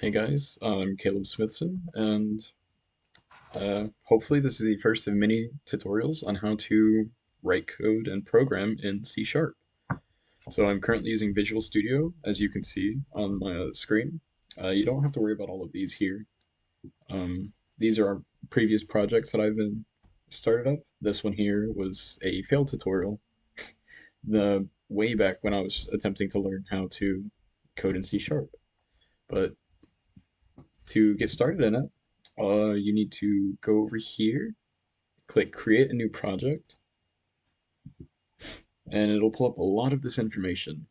Hey guys, I'm Caleb Smithson, and hopefully this is the first of many tutorials on how to write code and program in C Sharp. So I'm currently using Visual Studio, as you can see on my screen. You don't have to worry about all of these here. These are our previous projects that I've been started up. This one here was a failed tutorial, the way back when I was attempting to learn how to code in C Sharp. But to get started in it, you need to go over here, click create a new project, and it'll pull up a lot of this information.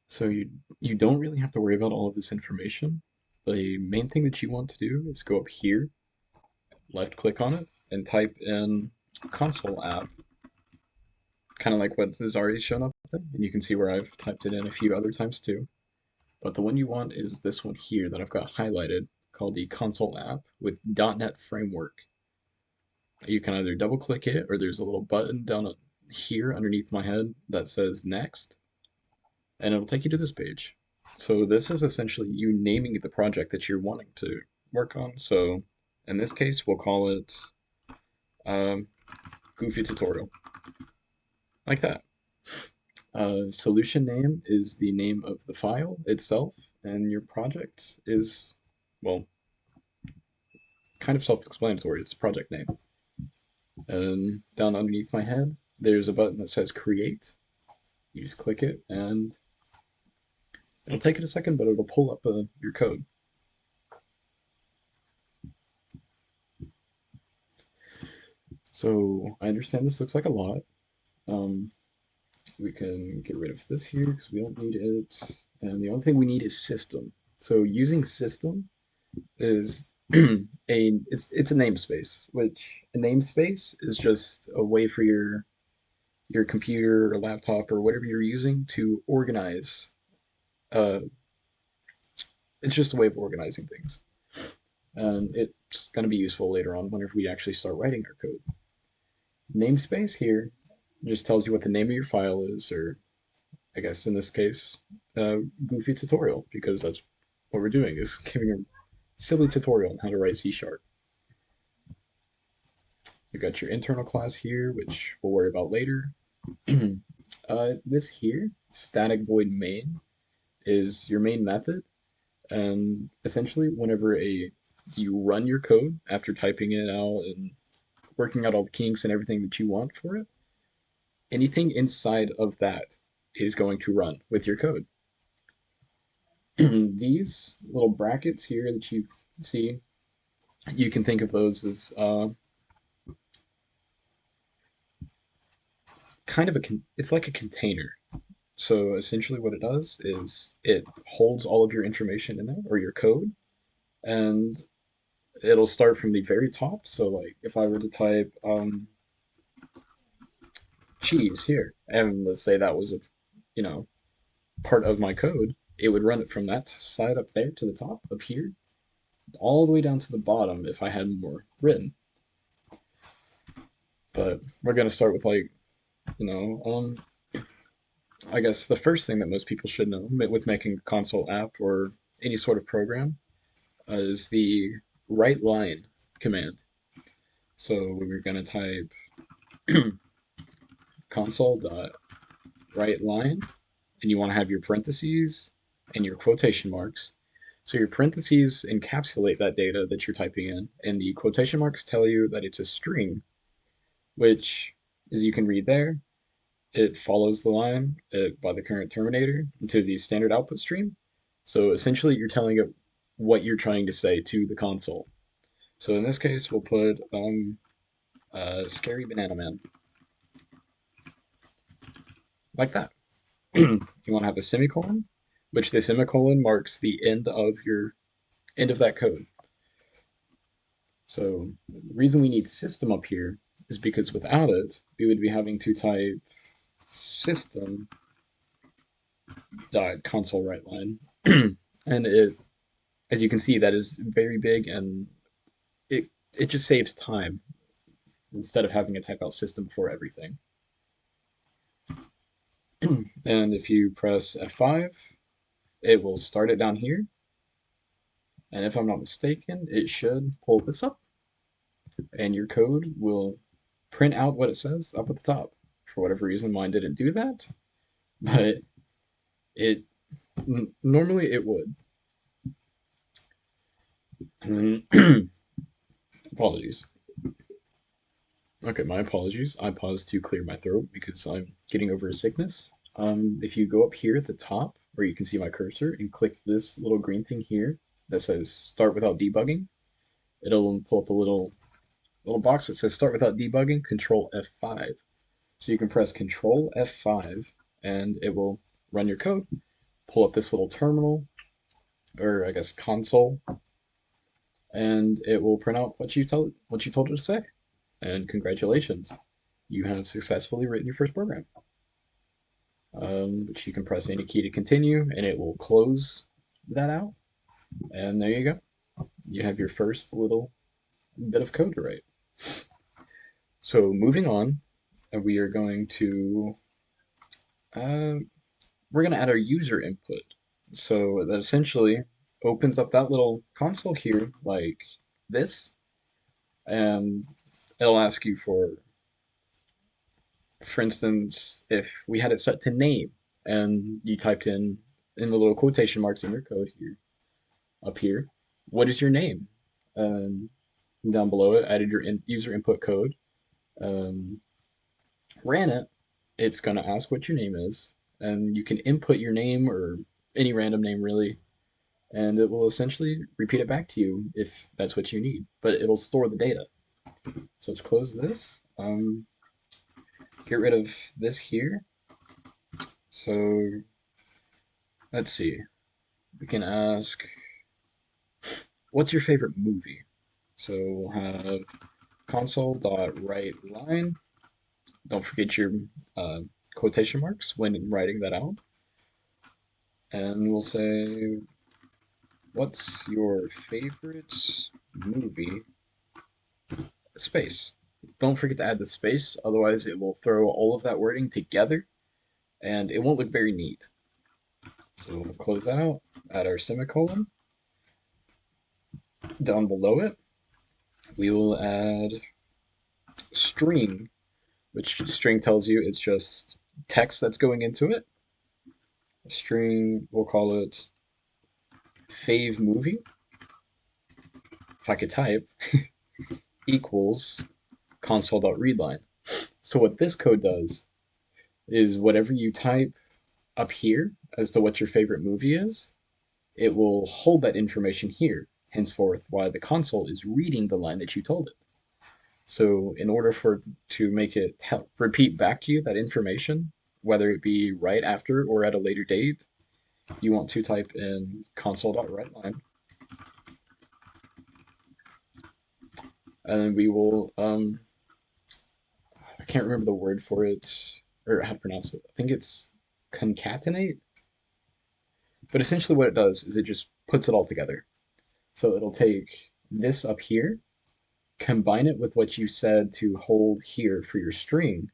So you don't really have to worry about all of this information. The main thing that you want to do is go up here, left click on it, and type in console app, kind of like what is already shown up there. And you can see where I've typed it in a few other times too. But the one you want is this one here that I've got highlighted called the console app with .NET Framework. You can either double click it or there's a little button down here underneath my head that says next, and it'll take you to this page. So this is essentially you naming the project that you're wanting to work on. So in this case, we'll call it um, Goofy Tutorial, like that. Solution name is the name of the file itself, and your project is, well, kind of self-explanatory. It's the project name. And down underneath my head, there's a button that says create. You just click it, and it'll take it a second, but it'll pull up your code. So I understand this looks like a lot. Um, we can get rid of this here because we don't need it. And the only thing we need is system. So using system is it's a namespace, which a namespace is just a way for your computer or laptop or whatever you're using to organize. Uh, it's just a way of organizing things, and it's going to be useful later on whenever we actually start writing our code. Namespace here just tells you what the name of your file is, or I guess in this case, Goofy tutorial, because that's what we're doing is giving a silly tutorial on how to write C Sharp. You've got your internal class here, which we'll worry about later. This here, static void main, is your main method, and essentially whenever you run your code after typing it out and working out all the kinks and everything that you want for it, anything inside of that is going to run with your code. These little brackets here that you see, you can think of those as kind of it's like a container. So essentially what it does is it holds all of your information in there or your code, and it'll start from the very top. So like if I were to type cheese here, and let's say that was a, you know, part of my code, it would run it from that side up there to the top up here, all the way down to the bottom if I had more written. But we're gonna start with like, you know, I guess the first thing that most people should know with making a console app or any sort of program is the write line command. So we're gonna type console dot write line, and you want to have your parentheses and your quotation marks. So your parentheses encapsulate that data that you're typing in, and the quotation marks tell you that it's a string, which, as you can read there, it follows the line by the current terminator into the standard output stream. So essentially, you're telling it what you're trying to say to the console. So in this case, we'll put scary banana man, like that. You want to have a semicolon, which the semicolon marks the end of that code. So the reason we need system up here is because without it, we would be having to type system dot console write line, and as you can see, that is very big, and it just saves time instead of having to type out system for everything. And if you press F5, it will start it down here, and if I'm not mistaken, it should pull this up, and your code will print out what it says up at the top. For whatever reason, mine didn't do that, but it normally it would. Apologies. Okay, my apologies. I paused to clear my throat because I'm getting over a sickness. If you go up here at the top, where you can see my cursor, and click this little green thing here that says "Start without debugging," it'll pull up a little box that says "Start without debugging." Control F5. So you can press Control F5, and it will run your code. Pull up this little terminal, or I guess console, and it will print out what you told it to say. And congratulations, you have successfully written your first program. Which you can press any key to continue, and it will close that out. And there you go. You have your first little bit of code to write. So moving on, we are going to uh, we're going to add our user input. So that essentially opens up that little console here like this, and it'll ask you for instance, if we had it set to name, and you typed in the little quotation marks in your code here, up here, what is your name? Um, Down below it, added your user input code, um, ran it. It's going to ask what your name is, and you can input your name or any random name really, and it will essentially repeat it back to you if that's what you need, but it'll store the data. So let's close this. Get rid of this here. So let's see. We can ask, what's your favorite movie? So we'll have console.writeLine. Don't forget your uh, quotation marks when writing that out. And we'll say, what's your favorite movie? Space. Don't forget to add the space, otherwise it will throw all of that wording together and it won't look very neat. So we'll close that out, add our semicolon. Down below it, we will add string, which string tells you it's just text that's going into it. String, we'll call it fave movie. If I could type, equals console.readline. So what this code does is whatever you type up here as to what your favorite movie is, it will hold that information here, henceforth, while the console is reading the line that you told it. So in order for to make it repeat back to you that information, whether it be right after or at a later date, you want to type in console.writeLine, and then we will I can't remember the word for it or how to pronounce it. I think it's concatenate, but essentially what it does is it just puts it all together. So it'll take this up here, combine it with what you said to hold here for your string,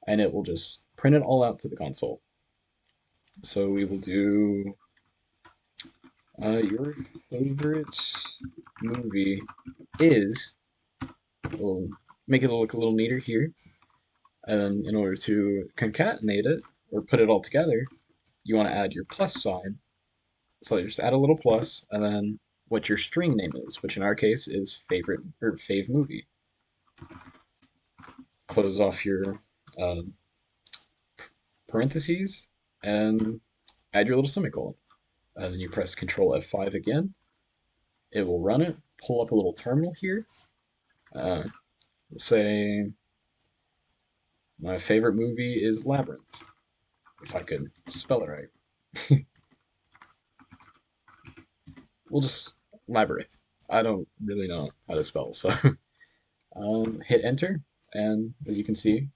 and it will just print it all out to the console. So we will do your favorite movie is, we'll make it look a little neater here. And in order to concatenate it or put it all together, you want to add your plus sign. So you just add a little plus and then what your string name is, which in our case is favorite or fave movie. Close off your um, parentheses and add your little semicolon. And then you press Control F5 again. It will run it. Pull up a little terminal here. We'll say my favorite movie is Labyrinth, if I could spell it right. We'll just Labyrinth. I don't really know how to spell, so hit enter, and as you can see,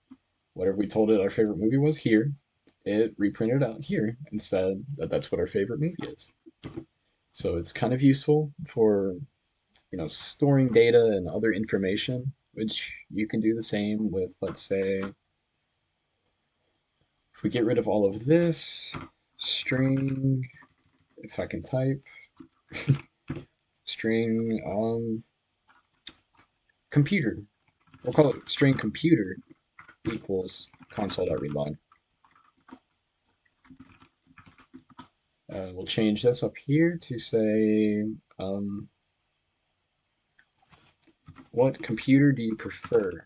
whatever we told it our favorite movie was here, it reprinted out here and said that that's what our favorite movie is. So it's kind of useful for storing data and other information, which you can do the same with, let's say, if we get rid of all of this, string if I can type string computer, we'll call it string computer equals console.readline. We'll change this up here to say, what computer do you prefer?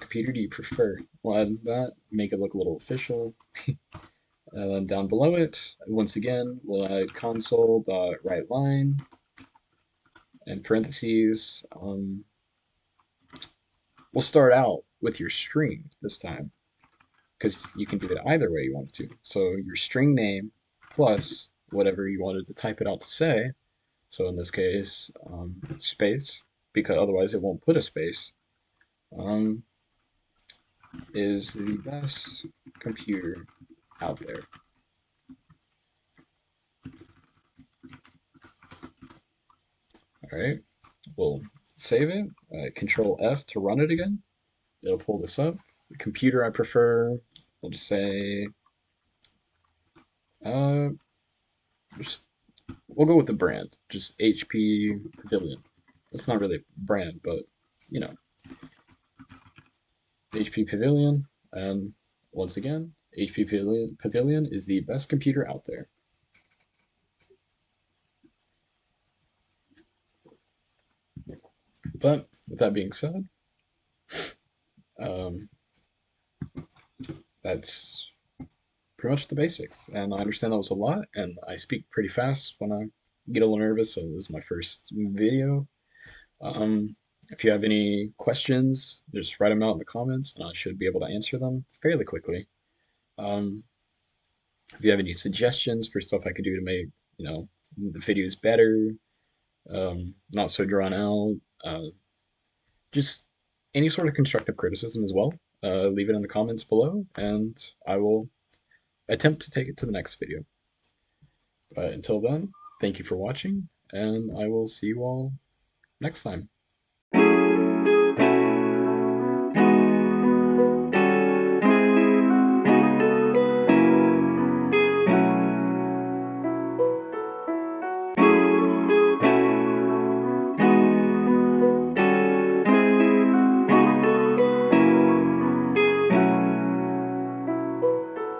Computer do you prefer? We'll add that, make it look a little official. And then down below it, once again, we'll add console.writeLine and parentheses. We'll start out with your string this time because you can do it either way you want to. So your string name plus whatever you wanted to type it out to say. So in this case, space, because otherwise it won't put a space, is the best computer out there. All right, we'll save it. Control F to run it again. It'll pull this up. The computer I prefer, we'll just say, uh, just, we'll go with the brand, just HP Pavilion. It's not really a brand, but you know, HP Pavilion. And once again, HP Pavilion is the best computer out there. But with that being said, um, that's pretty much the basics. And I understand that was a lot, and I speak pretty fast when I get a little nervous, so this is my first video. If you have any questions, just write them out in the comments, and I should be able to answer them fairly quickly. Um, if you have any suggestions for stuff I could do to make, the videos better, not so drawn out, just any sort of constructive criticism as well, leave it in the comments below, and I will attempt to take it to the next video. But until then, thank you for watching, and I will see you all next time.